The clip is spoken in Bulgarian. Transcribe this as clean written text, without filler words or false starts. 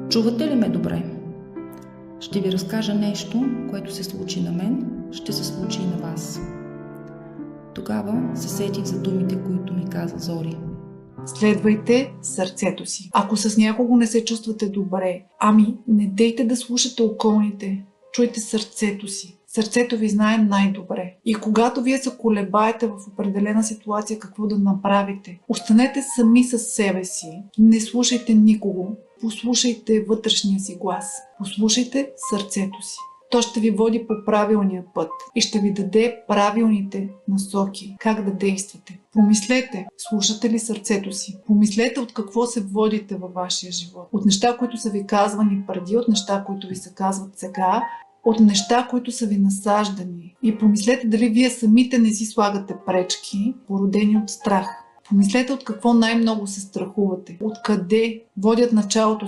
Чувате ли ме добре? Ще ви разкажа нещо, което се случи на мен, ще се случи и на вас. Тогава се сетих за думите, които ми каза Зори. Следвайте сърцето си. Ако с някого не се чувствате добре, не дейте да слушате околните. Чуйте сърцето си. Сърцето ви знае най-добре. И когато вие се колебаете в определена ситуация какво да направите, останете сами със себе си. Не слушайте никого. Послушайте вътрешния си глас. Послушайте сърцето си. То ще ви води по правилния път и ще ви даде правилните насоки, как да действате. Помислете, слушате ли сърцето си? Помислете от какво се водите във вашия живот. От неща, които са ви казвани преди, от неща, които ви се казват сега, от неща, които са ви насаждани. И помислете дали вие самите не си слагате пречки, породени от страх. Помислете от какво най-много се страхувате, откъде водят началото